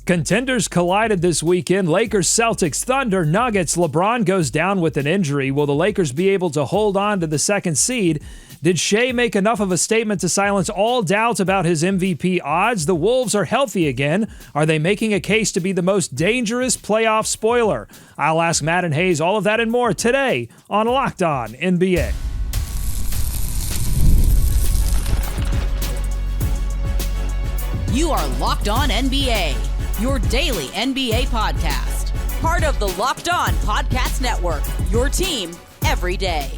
Contenders collided this weekend. Lakers, Celtics, Thunder, Nuggets. LeBron goes down with an injury. Will the Lakers be able to hold on to the second seed? Did Shai make enough of a statement to silence all doubt about his MVP odds? The Wolves are healthy again. Are they making a case to be the most dangerous playoff spoiler? I'll ask Matt and Hayes all of that and more today on Locked On NBA. You are Locked On NBA, your daily NBA podcast. Part of the Locked On Podcast Network, your team every day.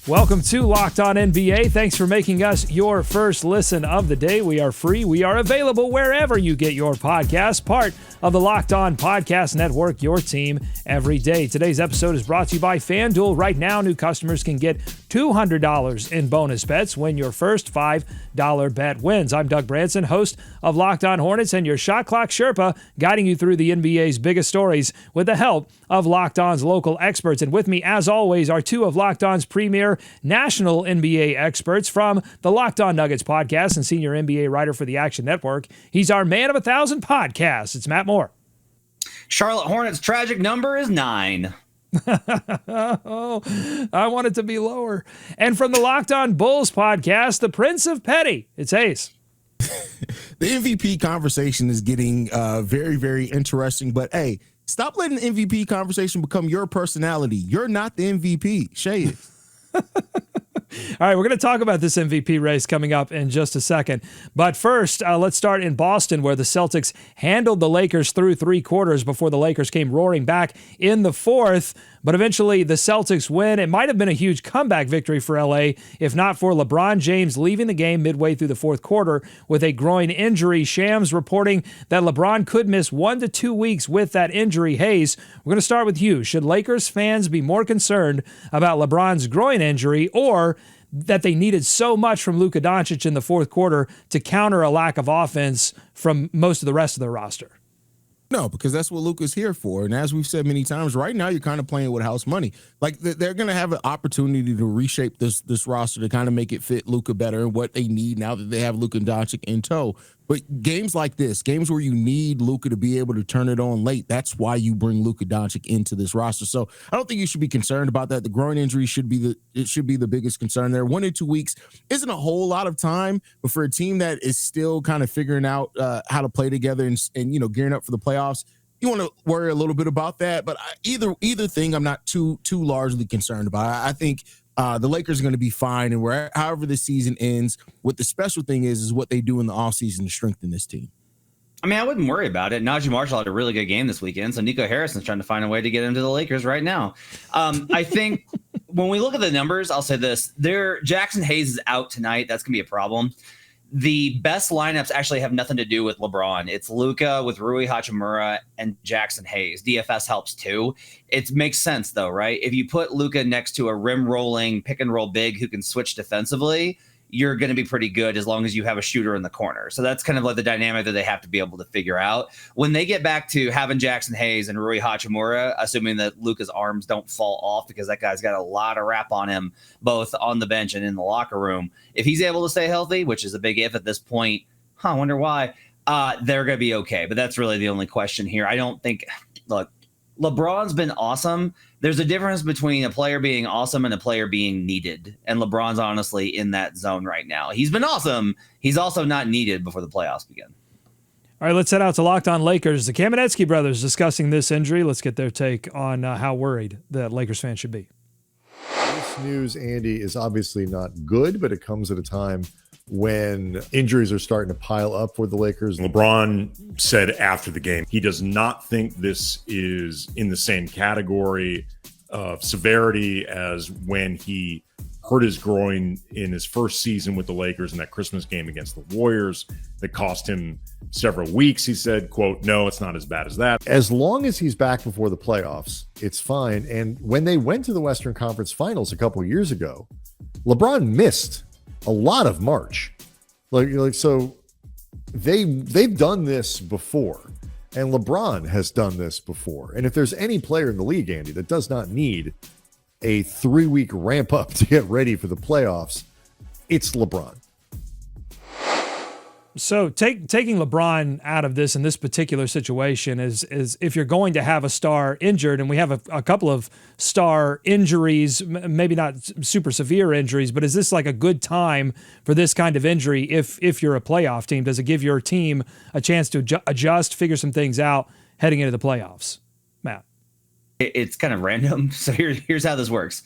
Welcome to Locked On NBA. Thanks for making us your first listen of the day. We are free. We are available wherever you get your podcast. Part of the Locked On Podcast Network, your team every day. Today's episode is brought to you by FanDuel. Right now, new customers can get $200 in bonus bets when your first $5 bet wins. I'm Doug Branson, host of Locked On Hornets and your Shot Clock Sherpa, guiding you through the NBA's biggest stories with the help of Locked On's local experts. And with me, as always, are two of Locked On's premier national NBA experts from the Locked On Nuggets podcast and senior NBA writer for the Action Network. He's our man of 1,000 podcasts. It's Matt Moore. Charlotte Hornets' tragic number is 9. Oh, I want it to be lower. And from the Locked On Bulls podcast, the Prince of Petty, it's Hayes. The MVP conversation is getting very, very interesting. But hey, stop letting the MVP conversation become your personality. You're not the MVP. Shai is. All right, we're going to talk about this MVP race coming up in just a second. But first, let's start in Boston, where the Celtics handled the Lakers through three quarters before the Lakers came roaring back in the fourth. But eventually, the Celtics win. It might have been a huge comeback victory for LA, if not for LeBron James leaving the game midway through the fourth quarter with a groin injury. Shams reporting that LeBron could miss 1 to 2 weeks with that injury. Hayes, we're going to start with you. Should Lakers fans be more concerned about LeBron's groin injury, or that they needed so much from Luka Doncic in the fourth quarter to counter a lack of offense from most of the rest of the roster? No, because that's what Luka's here for. And as we've said many times, right now you're kind of playing with house money. Like they're going to have an opportunity to reshape this roster to kind of make it fit Luka better and what they need now that they have Luka Doncic in tow. But games like this, games where you need Luka to be able to turn it on late, that's why you bring Luka Doncic into this roster. So I don't think you should be concerned about that. The groin injury should be the biggest concern there. 1 to 2 weeks isn't a whole lot of time, but for a team that is still kind of figuring out how to play together and gearing up for the playoffs, you want to worry a little bit about that. But either thing, I'm not too largely concerned about. I think the Lakers are going to be fine, and however the season ends, what the special thing is what they do in the offseason to strengthen this team. I mean, I wouldn't worry about it. Najee Marshall had a really good game this weekend, so Nico Harrison's trying to find a way to get into the Lakers right now. I think when we look at the numbers, I'll say this. Jackson Hayes is out tonight. That's going to be a problem. The best lineups actually have nothing to do with LeBron. It's Luka with Rui Hachimura and Jackson Hayes. DFS helps too. It makes sense though, right? If you put Luka next to a rim rolling pick and roll big who can switch defensively, you're going to be pretty good as long as you have a shooter in the corner. So that's kind of like the dynamic that they have to be able to figure out. When they get back to having Jackson Hayes and Rui Hachimura, assuming that Luka's arms don't fall off because that guy's got a lot of rap on him, both on the bench and in the locker room. If he's able to stay healthy, which is a big if at this point, I wonder why, they're going to be okay. But that's really the only question here. I don't think, look, LeBron's been awesome. There's a difference between a player being awesome and a player being needed. And LeBron's honestly in that zone right now. He's been awesome. He's also not needed before the playoffs begin. All right, let's head out to Locked On Lakers. The Kamenetsky brothers discussing this injury. Let's get their take on how worried that Lakers fans should be. This news, Andy, is obviously not good, but it comes at a time when injuries are starting to pile up for the Lakers. LeBron said after the game, he does not think this is in the same category of severity as when he hurt his groin in his first season with the Lakers in that Christmas game against the Warriors that cost him several weeks. He said, quote, "No, it's not as bad as that." As long as he's back before the playoffs, it's fine. And when they went to the Western Conference Finals a couple of years ago, LeBron missed a lot of March. So they've done this before, and LeBron has done this before. And if there's any player in the league, Andy, that does not need a 3-week ramp up to get ready for the playoffs, it's LeBron. So taking LeBron out of this in this particular situation is if you're going to have a star injured, and we have a couple of star injuries, maybe not super severe injuries, but is this like a good time for this kind of injury if you're a playoff team? Does it give your team a chance to adjust, figure some things out heading into the playoffs? Matt? It's kind of random. So here's how this works.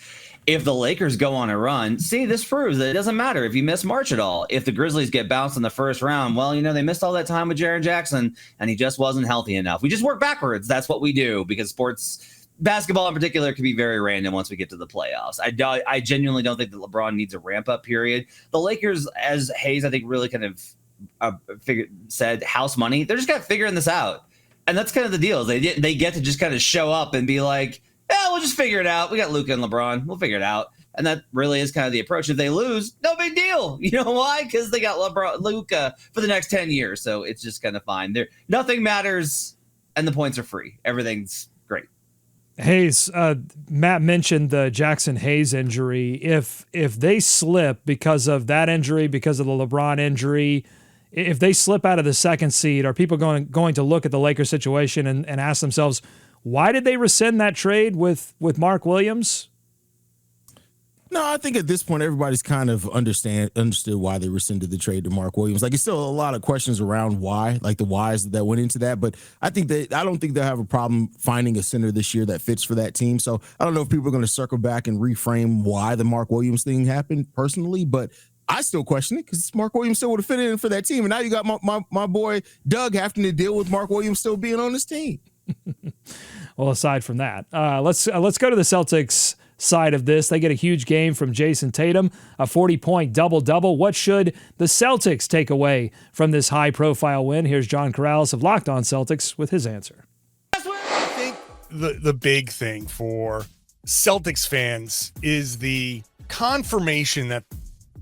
If the Lakers go on a run, this proves that it doesn't matter if you miss March at all. If the Grizzlies get bounced in the first round, well, they missed all that time with Jaren Jackson, and he just wasn't healthy enough. We just work backwards. That's what we do, because sports, basketball in particular, can be very random once we get to the playoffs. I genuinely don't think that LeBron needs a ramp-up period. The Lakers, as Hayes, I think, really kind of said, house money. They're just kind of figuring this out. And that's kind of the deal. They get to just kind of show up and be like, we'll just figure it out. We got Luka and LeBron. We'll figure it out. And that really is kind of the approach. If they lose, no big deal. You know why? Because they got Luka for the next 10 years. So it's just kind of fine. Nothing matters, and the points are free. Everything's great. Hayes, Matt mentioned the Jackson Hayes injury. If they slip because of that injury, because of the LeBron injury, if they slip out of the second seed, are people going to look at the Lakers situation and ask themselves, why did they rescind that trade with Mark Williams? No, I think at this point, everybody's kind of understood why they rescinded the trade to Mark Williams. Like, it's still a lot of questions around why, like the whys that went into that. But I don't think they'll have a problem finding a center this year that fits for that team. So I don't know if people are going to circle back and reframe why the Mark Williams thing happened personally, but I still question it because Mark Williams still would have fit in for that team. And now you got my boy Doug having to deal with Mark Williams still being on his team. Well, aside from that, let's go to the Celtics side of this. They get a huge game from Jason Tatum, a 40-point double-double. What should the Celtics take away from this high-profile win? Here's John Corrales of Locked On Celtics with his answer. I think the big thing for Celtics fans is the confirmation that,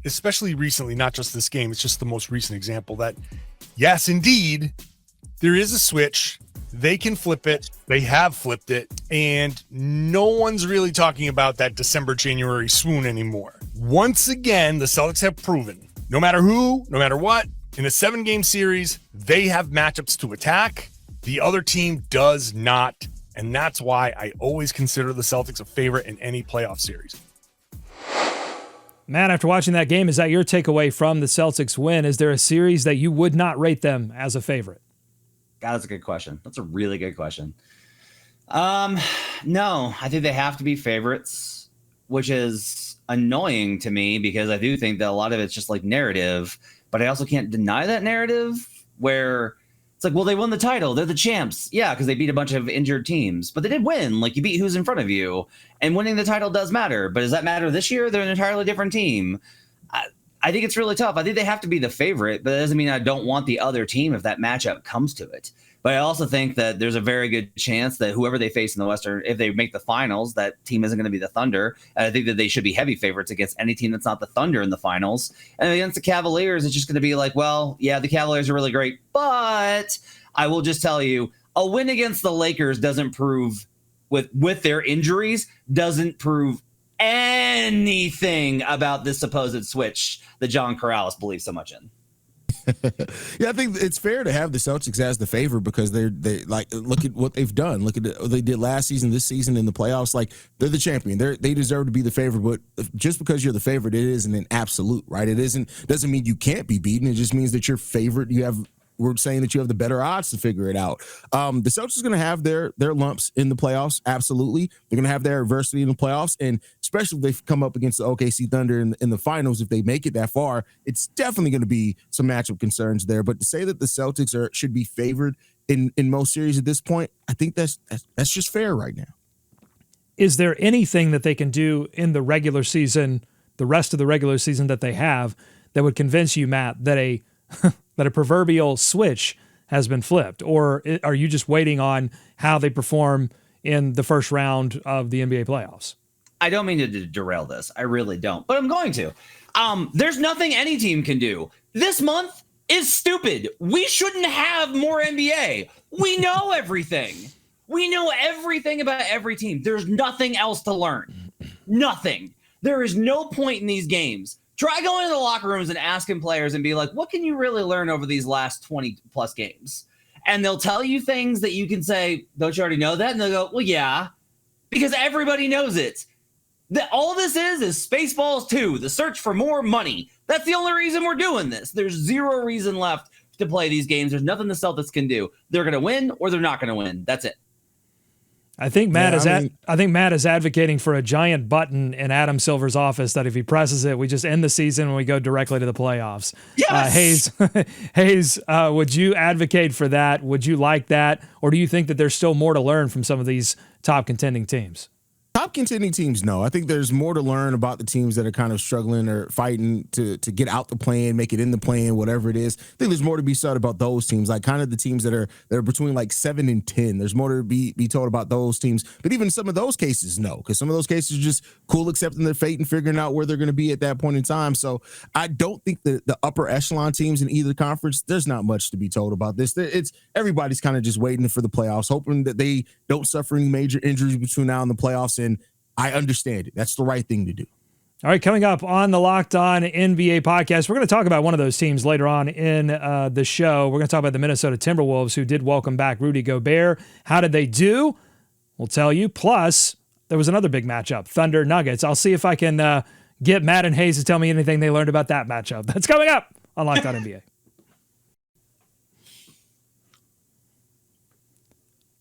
especially recently, not just this game, it's just the most recent example, that yes, indeed, there is a switch. They can flip it. They have flipped it. And no one's really talking about that December, January swoon anymore. Once again, the Celtics have proven, no matter who, no matter what, in a 7-game series, they have matchups to attack. The other team does not. And that's why I always consider the Celtics a favorite in any playoff series. Matt, after watching that game, is that your takeaway from the Celtics win? Is there a series that you would not rate them as a favorite? God, that's a good question. That's a really good question. No, I think they have to be favorites, which is annoying to me because I do think that a lot of it's just like narrative, but I also can't deny that narrative where it's like, well, they won the title. They're the champs. Yeah, because they beat a bunch of injured teams, but they did win. Like, you beat who's in front of you, and winning the title does matter. But does that matter this year? They're an entirely different team. I think it's really tough. I think they have to be the favorite, but that doesn't mean I don't want the other team if that matchup comes to it. But I also think that there's a very good chance that whoever they face in the Western, if they make the finals, that team isn't going to be the Thunder. And I think that they should be heavy favorites against any team that's not the Thunder in the finals. And against the Cavaliers, it's just going to be like, well, yeah, the Cavaliers are really great. But I will just tell you, a win against the Lakers doesn't prove, with their injuries, doesn't prove anything about this supposed switch that John Corrales believes so much in. Yeah, I think it's fair to have the Celtics as the favorite because they like, look at what they've done. Look at what they did last season, this season in the playoffs. Like, they're the champion. They deserve to be the favorite. But just because you're the favorite, it isn't an absolute, right? Doesn't mean you can't be beaten. It just means that you're favorite. We're saying that you have the better odds to figure it out. The Celtics are going to have their lumps in the playoffs. Absolutely. They're going to have their adversity in the playoffs. And especially if they come up against the OKC Thunder in the finals, if they make it that far, it's definitely going to be some matchup concerns there. But to say that the Celtics should be favored in most series at this point, I think that's just fair right now. Is there anything that they can do in the regular season, the rest of the regular season that they have, that would convince you, Matt, that a proverbial switch has been flipped? Or are you just waiting on how they perform in the first round of the NBA playoffs? I don't mean to derail this. I really don't, but I'm going to. There's nothing any team can do. This month is stupid. We shouldn't have more NBA. We know everything. We know everything about every team. There's nothing else to learn. Nothing. There is no point in these games Try going to the locker rooms and asking players and be like, what can you really learn over these last 20 plus games? And they'll tell you things that you can say, don't you already know that? And they'll go, well, yeah, because everybody knows it. All this is Spaceballs 2, the search for more money. That's the only reason we're doing this. There's zero reason left to play these games. There's nothing the Celtics can do. They're going to win or they're not going to win. That's it. I think Matt I think Matt is advocating for a giant button in Adam Silver's office that if he presses it, we just end the season and we go directly to the playoffs. Yes! Hayes, would you advocate for that? Would you like that? Or do you think that there's still more to learn from some of these top contending teams? Top contending teams, no. I think there's more to learn about the teams that are kind of struggling or fighting to get out the play-in, make it in the play-in, whatever it is. I think there's more to be said about those teams, like kind of the teams that are between like 7 and 10. There's more to be told about those teams. But even some of those cases, no, because some of those cases are just cool accepting their fate and figuring out where they're going to be at that point in time. So I don't think the upper echelon teams in either conference, there's not much to be told about this. It's everybody's kind of just waiting for the playoffs, hoping that they don't suffer any major injuries between now and the playoffs. And I understand it. That's the right thing to do. All right, coming up on the Locked On NBA podcast, we're going to talk about one of those teams later on in the show. We're going to talk about the Minnesota Timberwolves, who did welcome back Rudy Gobert. How did they do? We'll tell you. Plus, there was another big matchup, Thunder Nuggets. I'll see if I can get Matt and Hayes to tell me anything they learned about that matchup. That's coming up on Locked On NBA.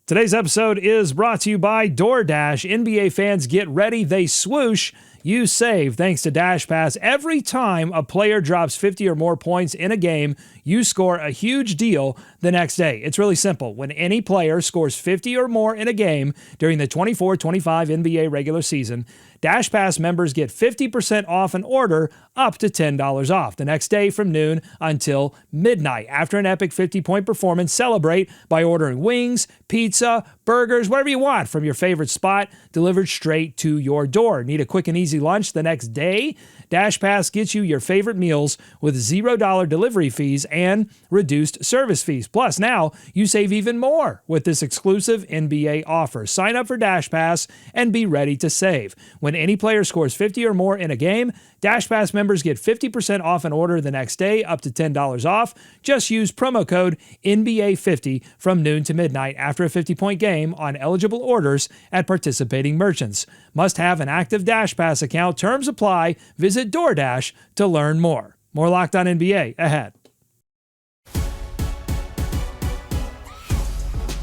Today's episode is brought to you by DoorDash. NBA fans, get ready. They swoosh. You save thanks to Dash Pass. Every time a player drops 50 or more points in a game, you score a huge deal the next day. It's really simple. When any player scores 50 or more in a game during the 24-25 NBA regular season, Dash Pass members get 50% off an order up to $10 off the next day from noon until midnight. After an epic 50-point performance, celebrate by ordering wings, pizza, burgers, whatever you want from your favorite spot, delivered straight to your door. Need a quick and easy lunch the next day? Dash Pass gets you your favorite meals with $0 delivery fees and reduced service fees. Plus, now you save even more with this exclusive NBA offer. Sign up for Dash Pass and be ready to save. When any player scores 50 or more in a game, Dash Pass members get 50% off an order the next day, up to $10 off. Just use promo code NBA50 from noon to midnight after a 50-point game on eligible orders at participating merchants. Must have an active Dash Pass account. Terms apply. Visit DoorDash to learn more. More Locked On NBA ahead.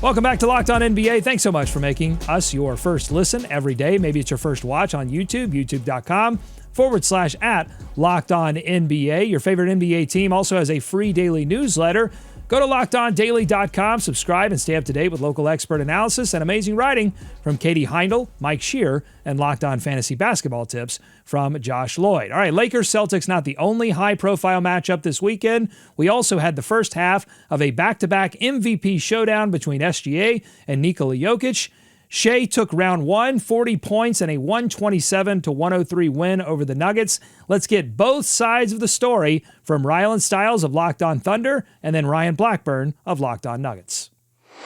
Welcome back to Locked On NBA. Thanks so much for making us your first listen every day. Maybe it's your first watch on YouTube, youtube.com/@LockedOnNBA. Your favorite NBA team also has a free daily newsletter. Go to LockedOnDaily.com, subscribe, and stay up to date with local expert analysis and amazing writing from Katie Heindel, Mike Shear, and Locked On Fantasy Basketball tips from Josh Lloyd. All right, Lakers-Celtics, not the only high-profile matchup this weekend. We also had the first half of a back-to-back MVP showdown between SGA and Nikola Jokic. Shai took round one, 40 points, and a 127-103 win over the Nuggets. Let's get both sides of the story from Rylan Stiles of Locked On Thunder and then Ryan Blackburn of Locked On Nuggets.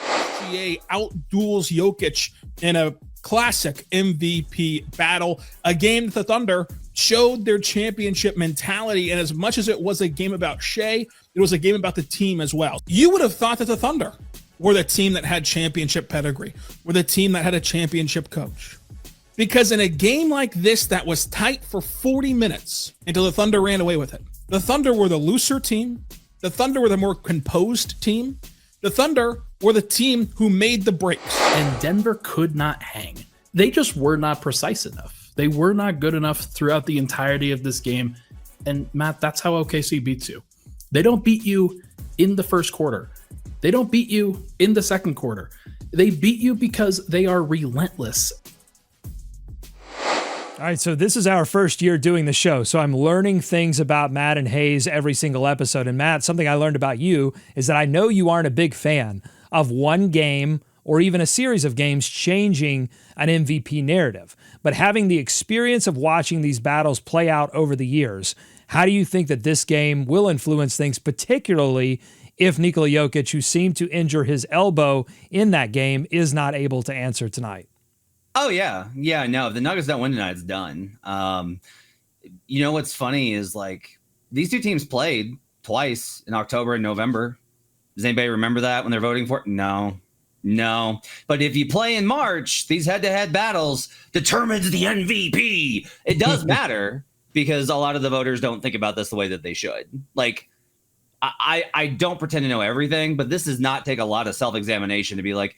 SGA outduels Jokic in a classic MVP battle, a game that the Thunder showed their championship mentality, and as much as it was a game about Shai, it was a game about the team as well. You would have thought that the Thunder were the team that had championship pedigree, were the team that had a championship coach. Because in a game like this that was tight for 40 minutes until the Thunder ran away with it, the Thunder were the looser team. The Thunder were the more composed team. The Thunder were the team who made the breaks. And Denver could not hang. They just were not precise enough. They were not good enough throughout the entirety of this game. And Matt, that's how OKC beats you. They don't beat you in the first quarter. They don't beat you in the second quarter. They beat you because they are relentless. All right, so this is our first year doing the show, so I'm learning things about Matt and Hayes every single episode. And Matt, something I learned about you is that I know you aren't a big fan of one game or even a series of games changing an MVP narrative. But having the experience of watching these battles play out over the years, how do you think that this game will influence things, particularly if Nikola Jokic, who seemed to injure his elbow in that game, is not able to answer tonight? Oh, yeah. Yeah, no, if the Nuggets don't win tonight, it's done. You know what's funny is like these two teams played twice in October and November. Does anybody remember that when they're voting for it? No. But if you play in March, these head-to-head battles determines the MVP. It does matter because a lot of the voters don't think about this the way that they should. Like, I don't pretend to know everything, but this does not take a lot of self-examination to be like,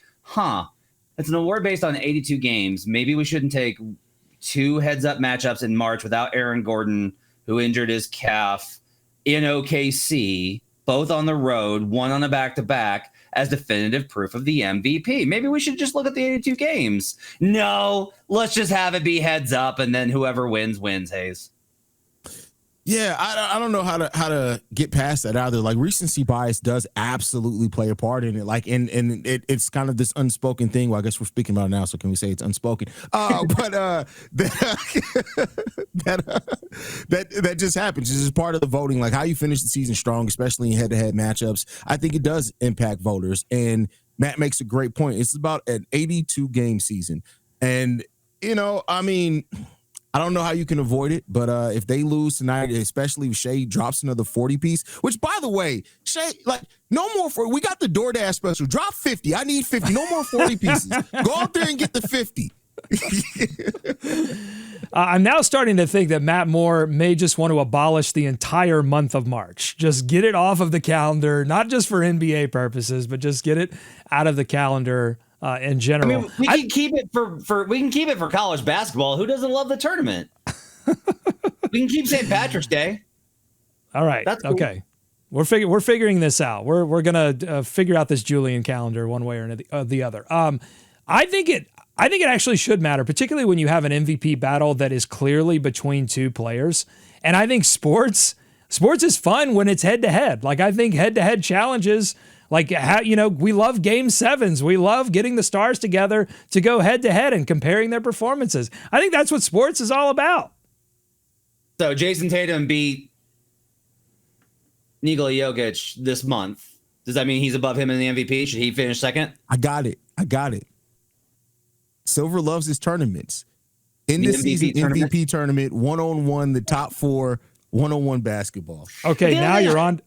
it's an award based on 82 games. Maybe we shouldn't take 2 heads-up matchups in March without Aaron Gordon, who injured his calf in OKC, both on the road, one on a back-to-back, as definitive proof of the MVP. Maybe we should just look at the 82 games. No, let's just have it be heads up, and then whoever wins, Hayes. Yeah, I don't know how to get past that either. Like, recency bias does absolutely play a part in it. Like, and it's kind of this unspoken thing. Well, I guess we're speaking about it now, so can we say it's unspoken? That just happens. It's just part of the voting. Like, how you finish the season strong, especially in head-to-head matchups. I think it does impact voters. And Matt makes a great point. It's about an 82-game season, and I mean, I don't know how you can avoid it, but if they lose tonight, especially if Shai drops another 40-piece, which, by the way, Shai, like, no more for we got the DoorDash special. Drop 50. I need 50. No more 40 pieces. Go out there and get the 50. I'm now starting to think that Matt Moore may just want to abolish the entire month of March. Just get it off of the calendar, not just for NBA purposes, but just get it out of the calendar in general. I mean, we can keep it for college basketball. Who doesn't love the tournament? We can keep St. Patrick's Day. All right. That's cool. Okay. We're figuring this out. We're gonna figure out this Julian calendar one way or the other. I think it actually should matter, particularly when you have an MVP battle that is clearly between two players. And I think sports is fun when it's head to head. Like, I think head to head challenges. Like, we love game 7s. We love getting the stars together to go head to head and comparing their performances. I think that's what sports is all about. So Jason Tatum beat Nikola Jokic this month. Does that mean he's above him in the MVP? Should he finish second? I got it. Silver loves his tournaments. In the season MVP tournament, 1-on-1, the top 4, 1-on-1 basketball. Okay, now you're on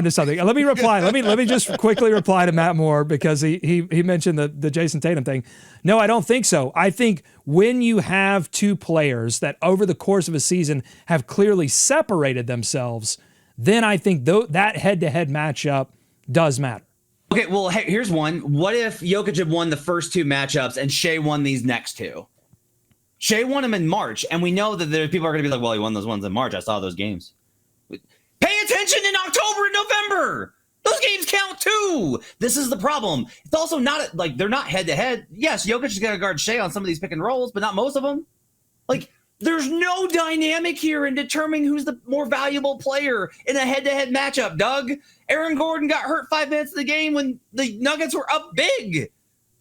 to something. Let me reply. Let me just quickly reply to Matt Moore, because he mentioned the Jason Tatum thing. No, I don't think so. I think when you have two players that over the course of a season have clearly separated themselves, then I think that head-to-head matchup does matter. Okay, well, here's one. What if Jokic had won the first 2 matchups and Shai won these next 2? Shai won them in March, and we know that there people are going to be like, well, he won those ones in March. I saw those games. Pay attention in October and November. Those games count too. This is the problem. It's also not like they're not head to head. Yes, Jokic is going to guard Shai on some of these pick and rolls, but not most of them. Like, there's no dynamic here in determining who's the more valuable player in a head to head matchup, Doug. Aaron Gordon got hurt 5 minutes of the game when the Nuggets were up big.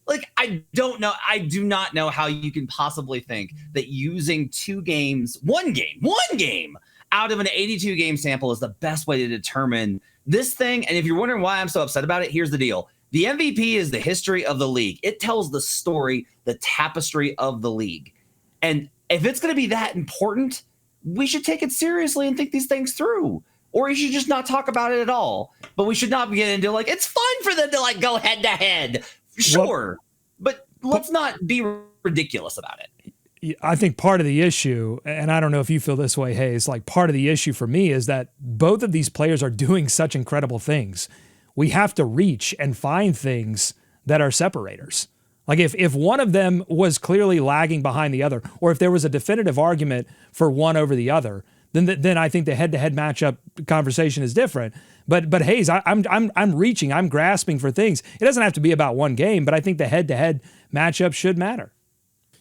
Like, I don't know. I do not know how you can possibly think that using 2 games, one game out of an 82 game sample is the best way to determine this thing. And if you're wondering why I'm so upset about it, here's the deal. The MVP is the history of the league. It tells the story, the tapestry of the league. And if it's going to be that important, we should take it seriously and think these things through. Or you should just not talk about it at all. But we should not get into like, it's fun for them to like go head to head. Sure. But let's not be ridiculous about it. I think part of the issue, and I don't know if you feel this way, Hayes, like part of the issue for me is that both of these players are doing such incredible things. We have to reach and find things that are separators. Like if one of them was clearly lagging behind the other, or if there was a definitive argument for one over the other, then I think the head-to-head matchup conversation is different. But Hayes, I'm reaching, I'm grasping for things. It doesn't have to be about one game, but I think the head-to-head matchup should matter.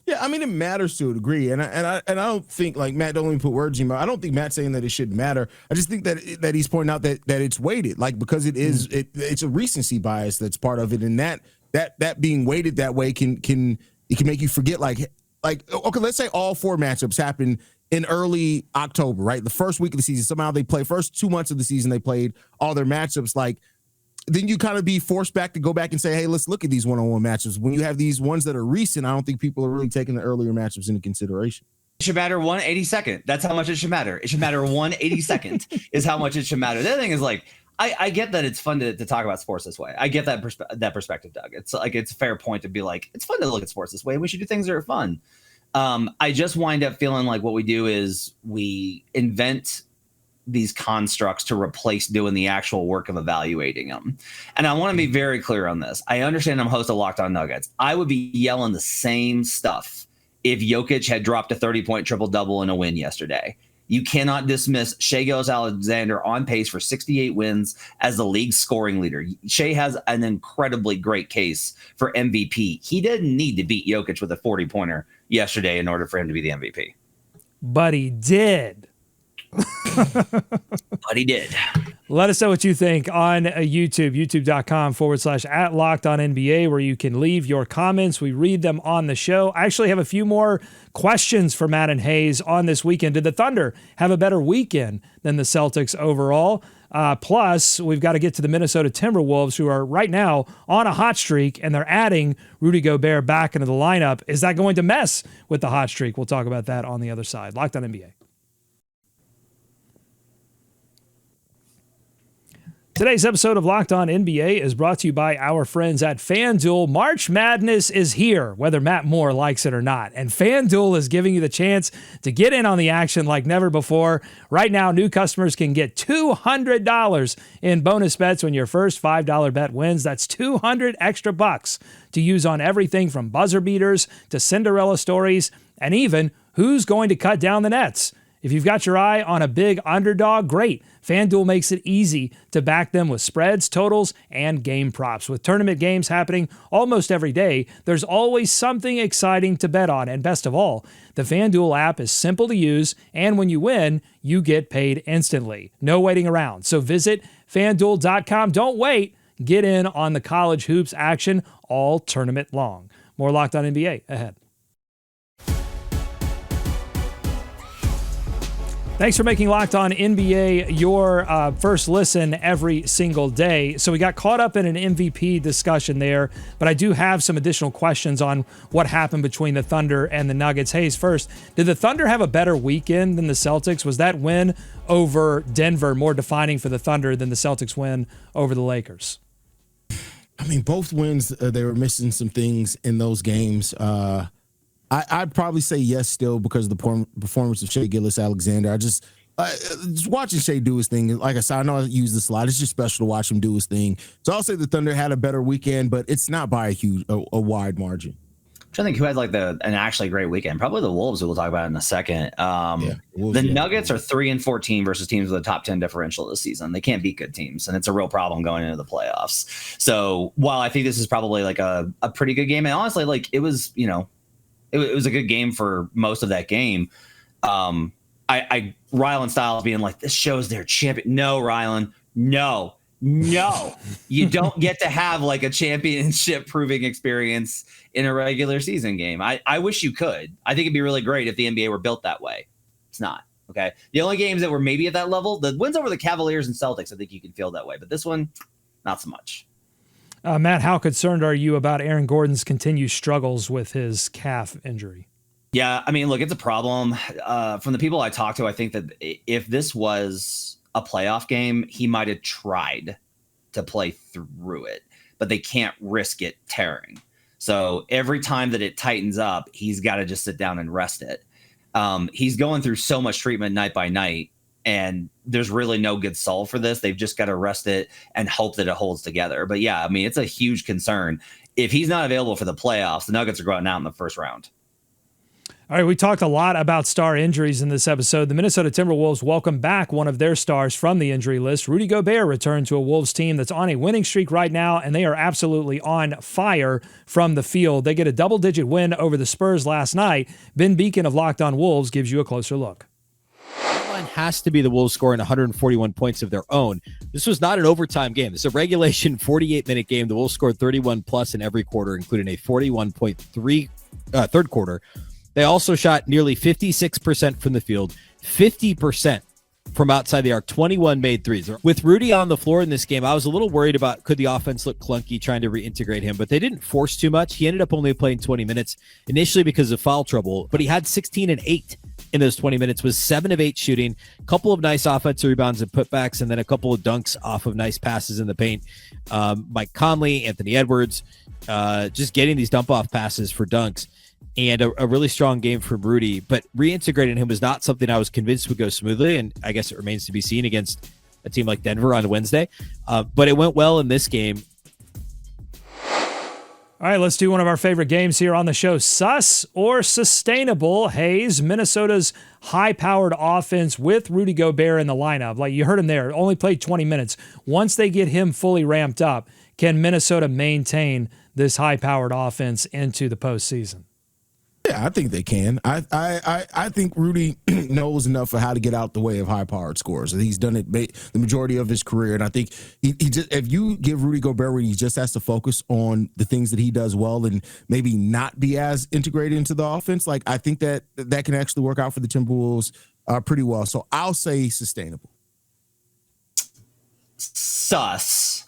Yeah, I mean, it matters to a degree, and I don't think, like, Matt, don't let me put words in your mouth. I don't think Matt's saying that it shouldn't matter. I just think that he's pointing out that it's weighted, like, because it is it's a recency bias that's part of it, and that being weighted that way can make you forget, like okay, let's say all 4 matchups happen in early October, right? The first week of the season, somehow they play first 2 months of the season, they played all their matchups, like. Then you kind of be forced back to go back and say, hey, let's look at these one-on-one matchups. When you have these ones that are recent, I don't think people are really taking the earlier matchups into consideration. should matter 1/82nd. That's how much it should matter. It should matter 1/82nd is how much it should matter. The other thing is like, I get that it's fun to talk about sports this way. I get that perspective, Doug. It's like, it's a fair point to be like, it's fun to look at sports this way. We should do things that are fun. I just wind up feeling like what we do is we invent these constructs to replace doing the actual work of evaluating them. And I want to be very clear on this. I understand I'm host of Locked On Nuggets. I would be yelling the same stuff if Jokic had dropped a 30-point triple-double in a win yesterday. You cannot dismiss Shai Gilgeous-Alexander on pace for 68 wins as the league's scoring leader. Shai has an incredibly great case for MVP. He didn't need to beat Jokic with a 40-pointer yesterday in order for him to be the MVP. But he did. But he did. Let us know what you think on YouTube, youtube.com/@LockedOnNBA, where you can leave your comments. We read them on the show. I actually have a few more questions for Matt and Hayes on this weekend. Did the Thunder have a better weekend than the Celtics overall? Plus, we've got to get to the Minnesota Timberwolves, who are right now on a hot streak, and they're adding Rudy Gobert back into the lineup. Is that going to mess with the hot streak? We'll talk about that on the other side. Locked on NBA. Today's episode of Locked On NBA is brought to you by our friends at FanDuel. March Madness is here, whether Matt Moore likes it or not. And FanDuel is giving you the chance to get in on the action like never before. Right now, new customers can get $200 in bonus bets when your first $5 bet wins. That's $200 extra bucks to use on everything from buzzer beaters to Cinderella stories and even who's going to cut down the nets. If you've got your eye on a big underdog, great. FanDuel makes it easy to back them with spreads, totals, and game props. With tournament games happening almost every day, there's always something exciting to bet on. And best of all, the FanDuel app is simple to use, and when you win, you get paid instantly. No waiting around. So visit FanDuel.com. Don't wait. Get in on the college hoops action all tournament long. More Locked On NBA ahead. Thanks for making Locked On NBA your first listen every single day. So we got caught up in an MVP discussion there, but I do have some additional questions on what happened between the Thunder and the Nuggets. Hayes, first, did the Thunder have a better weekend than the Celtics? Was that win over Denver more defining for the Thunder than the Celtics win over the Lakers? I mean, both wins, they were missing some things in those games. I'd probably say yes still because of the performance of Shai Gilgeous-Alexander. Just watching Shai do his thing. Like I said, I know I use this a lot. It's just special to watch him do his thing. So I'll say the Thunder had a better weekend, but it's not by a wide margin. I'm trying to think who had like an actually great weekend. Probably the Wolves, who we'll talk about in a second. The Nuggets are 3-14 versus teams with a top 10 differential this season. They can't beat good teams, and it's a real problem going into the playoffs. So while I think this is probably like a pretty good game, and honestly, like it was, it was a good game for most of that game. Rylan Styles being like, this shows their champion. No, Rylan, no. You don't get to have like a championship proving experience in a regular season game. I wish you could. I think it'd be really great if the NBA were built that way. It's not. Okay. The only games that were maybe at that level, the wins over the Cavaliers and Celtics, I think you can feel that way. But this one, not so much. Matt, how concerned are you about Aaron Gordon's continued struggles with his calf injury? Yeah, I mean, look, it's a problem. From the people I talked to, I think that if this was a playoff game, he might have tried to play through it, but they can't risk it tearing. So every time that it tightens up, he's got to just sit down and rest it. He's going through so much treatment night by night, and there's really no good solve for this. They've just got to rest it and hope that it holds together. But yeah, I mean, it's a huge concern. If he's not available for the playoffs, the Nuggets are going out in the first round. All right, we talked a lot about star injuries in this episode. The Minnesota Timberwolves welcome back one of their stars from the injury list. Rudy Gobert returned to a Wolves team that's on a winning streak right now, and they are absolutely on fire from the field. They get a double-digit win over the Spurs last night. Ben Beacon of Locked On Wolves gives you a closer look. Has to be the Wolves scoring 141 points of their own. This was not an overtime game. This is a regulation 48-minute game. The Wolves scored 31 plus in every quarter, including a 41.3 third quarter. They also shot nearly 56% from the field, 50% from outside the arc, 21 made threes. With Rudy on the floor in this game, I was a little worried about could the offense look clunky trying to reintegrate him, but they didn't force too much. He ended up only playing 20 minutes initially because of foul trouble, but he had 16 and 8 in those 20 minutes, was 7 of 8 shooting, a couple of nice offensive rebounds and putbacks, and then a couple of dunks off of nice passes in the paint. Mike Conley, Anthony Edwards, just getting these dump off passes for dunks. And a really strong game from Rudy, but reintegrating him was not something I was convinced would go smoothly, and I guess it remains to be seen against a team like Denver on Wednesday. But it went well in this game. All right, let's do one of our favorite games here on the show. Sus or sustainable, Hayes, Minnesota's high-powered offense with Rudy Gobert in the lineup. Like you heard him there, only played 20 minutes. Once they get him fully ramped up, can Minnesota maintain this high-powered offense into the postseason? Yeah, I think they can. I think Rudy knows enough of how to get out the way of high-powered scores. He's done it the majority of his career, and I think he just, if you give Rudy Gobert, he just has to focus on the things that he does well and maybe not be as integrated into the offense. Like I think that can actually work out for the Timberwolves pretty well. So I'll say sustainable. Sus.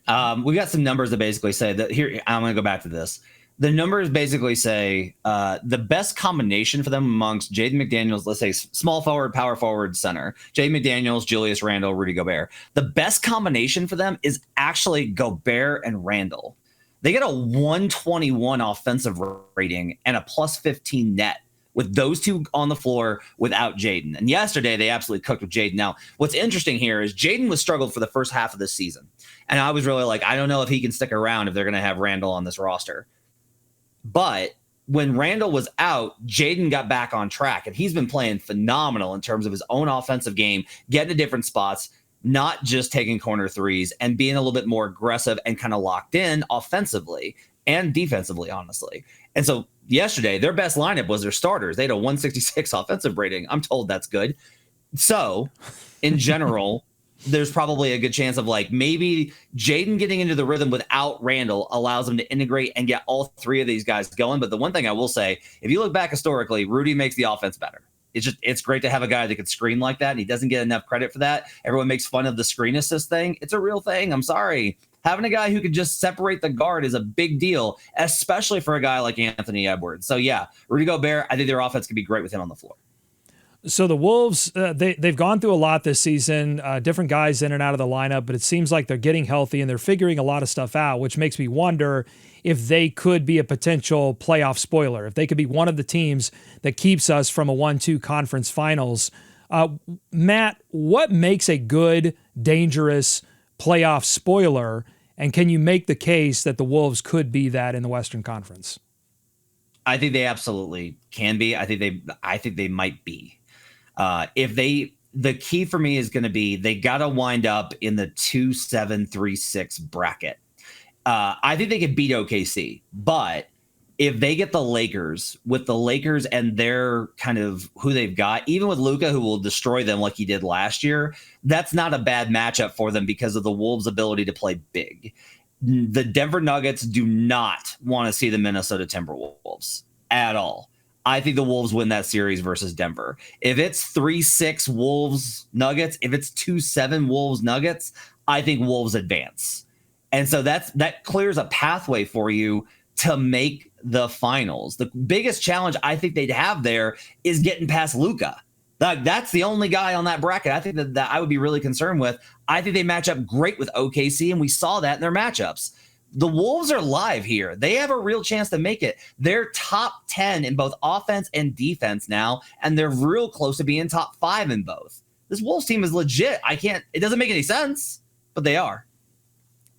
We got some numbers that basically say that here. I'm going to go back to this. The numbers basically say the best combination for them amongst Jaden McDaniels, let's say small forward, power forward, center, Jaden McDaniels, Julius Randle, Rudy Gobert. The best combination for them is actually Gobert and Randle. They get a 121 offensive rating and a plus 15 net with those two on the floor without Jaden. And yesterday, they absolutely cooked with Jaden. Now, what's interesting here is Jaden was struggled for the first half of the season. And I was really like, I don't know if he can stick around if they're going to have Randle on this roster. But when Randle was out, Jaden got back on track, and he's been playing phenomenal in terms of his own offensive game, getting to different spots, not just taking corner threes, and being a little bit more aggressive and kind of locked in offensively and defensively, honestly. And so yesterday, their best lineup was their starters. They had a 166 offensive rating. I'm told that's good. So in general, there's probably a good chance of like maybe Jaden getting into the rhythm without Randle allows them to integrate and get all three of these guys going. But the one thing I will say, if you look back historically, Rudy makes the offense better. It's great to have a guy that could screen like that, and he doesn't get enough credit for that. Everyone makes fun of the screen assist thing. It's a real thing. I'm sorry. Having a guy who could just separate the guard is a big deal, especially for a guy like Anthony Edwards. So yeah, Rudy Gobert, I think their offense could be great with him on the floor. So the Wolves, they've gone through a lot this season, different guys in and out of the lineup, but it seems like they're getting healthy and they're figuring a lot of stuff out, which makes me wonder if they could be a potential playoff spoiler, if they could be one of the teams that keeps us from a 1-2 conference finals. Matt, what makes a good, dangerous playoff spoiler, and can you make the case that the Wolves could be that in the Western Conference? I think they absolutely can be. I think they might be. The key for me is going to be they got to wind up in the 2-7-3-6 bracket. I think they could beat OKC, but if they get the Lakers and their kind of who they've got, even with Luka, who will destroy them like he did last year, that's not a bad matchup for them because of the Wolves' ability to play big. The Denver Nuggets do not want to see the Minnesota Timberwolves at all. I think the Wolves win that series versus Denver. If it's 3-6 Wolves Nuggets, if it's 2-7 Wolves Nuggets, I think Wolves advance. And so that clears a pathway for you to make the finals. The biggest challenge I think they'd have there is getting past Luka. That's the only guy on that bracket I think that I would be really concerned with. I think they match up great with OKC, and we saw that in their matchups. The Wolves are live here. They have a real chance to make it. They're top 10 in both offense and defense now, and they're real close to being top 5 in both. This Wolves team is legit. It doesn't make any sense, but they are.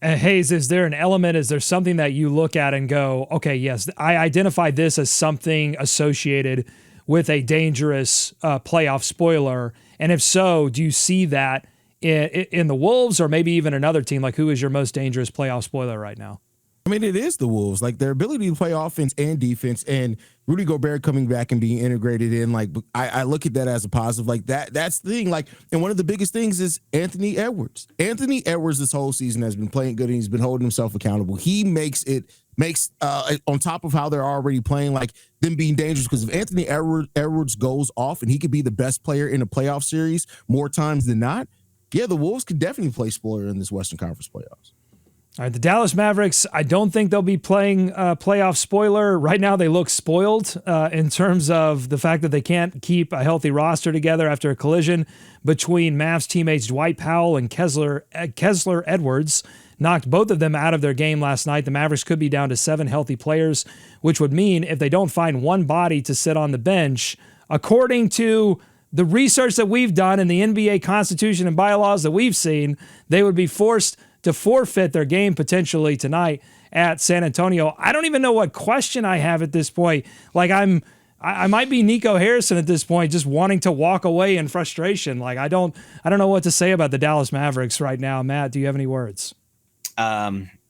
Hayes, is there an element, is there something that you look at and go, okay, yes, I identify this as something associated with a dangerous playoff spoiler? And if so, do you see that in the Wolves or maybe even another team? Like, who is your most dangerous playoff spoiler right now? I mean, it is the Wolves. Like, their ability to play offense and defense, and Rudy Gobert coming back and being integrated in, like, I look at that as a positive. Like, that's the thing. Like, and one of the biggest things is Anthony Edwards. Anthony Edwards this whole season has been playing good, and he's been holding himself accountable. He makes on top of how they're already playing, like, them being dangerous, because if Anthony Edwards goes off and he could be the best player in a playoff series more times than not, yeah, the Wolves could definitely play spoiler in this Western Conference playoffs. All right, the Dallas Mavericks, I don't think they'll be playing playoff spoiler. Right now, they look spoiled in terms of the fact that they can't keep a healthy roster together after a collision between Mavs teammates Dwight Powell and Kessler Edwards. Knocked both of them out of their game last night. The Mavericks could be down to 7 healthy players, which would mean if they don't find one body to sit on the bench, according to the research that we've done and the NBA Constitution and bylaws that we've seen, they would be forced to forfeit their game potentially tonight at San Antonio. I don't even know what question I have at this point. Like, I might be Nico Harrison at this point, just wanting to walk away in frustration. Like, I don't know what to say about the Dallas Mavericks right now. Matt, do you have any words?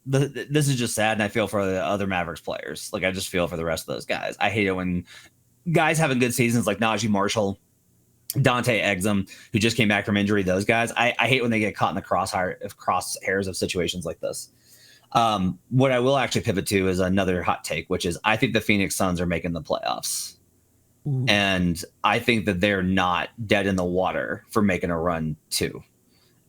This is just sad, and I feel for the other Mavericks players. Like, I just feel for the rest of those guys. I hate it when guys having good seasons like Najee Marshall, Dante Exum, who just came back from injury. Those guys, I hate when they get caught in the crosshairs of situations like this. What I will actually pivot to is another hot take, which is I think the Phoenix Suns are making the playoffs. Ooh. And I think that they're not dead in the water for making a run too.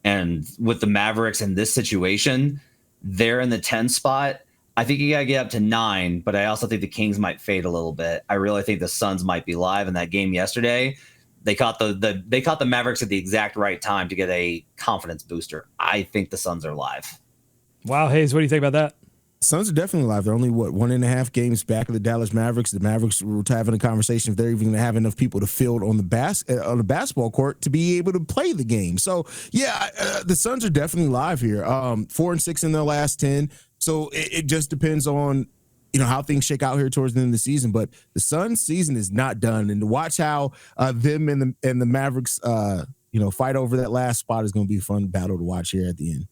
And with the Mavericks in this situation, they're in the 10 spot. I think you got to get up to 9, but I also think the Kings might fade a little bit. I really think the Suns might be live in that game yesterday. They caught the Mavericks at the exact right time to get a confidence booster. I think the Suns are live. Wow, Hayes, what do you think about that? Suns are definitely live. They're only, 1.5 games back of the Dallas Mavericks. The Mavericks were having a conversation if they're even going to have enough people to field on the basketball court to be able to play the game. So, yeah, the Suns are definitely live here. 4-6 in their last 10. So it just depends on, how things shake out here towards the end of the season. But the Suns' season is not done. And to watch how them and the Mavericks, fight over that last spot is going to be a fun battle to watch here at the end.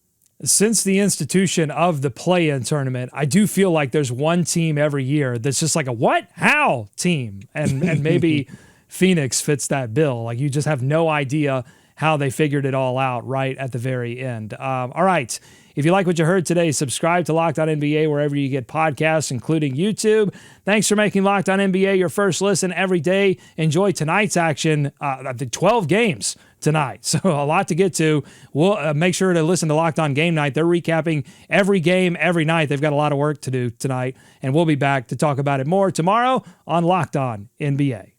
Since the institution of the play-in tournament, I do feel like there's one team every year that's just like a what, how team. And maybe Phoenix fits that bill. Like, you just have no idea how they figured it all out right at the very end. All right. If you like what you heard today, subscribe to Locked On NBA wherever you get podcasts, including YouTube. Thanks for making Locked On NBA your first listen every day. Enjoy tonight's action, the 12 games tonight. So a lot to get to. We'll make sure to listen to Locked On Game Night. They're recapping every game every night. They've got a lot of work to do tonight, and we'll be back to talk about it more tomorrow on Locked On NBA.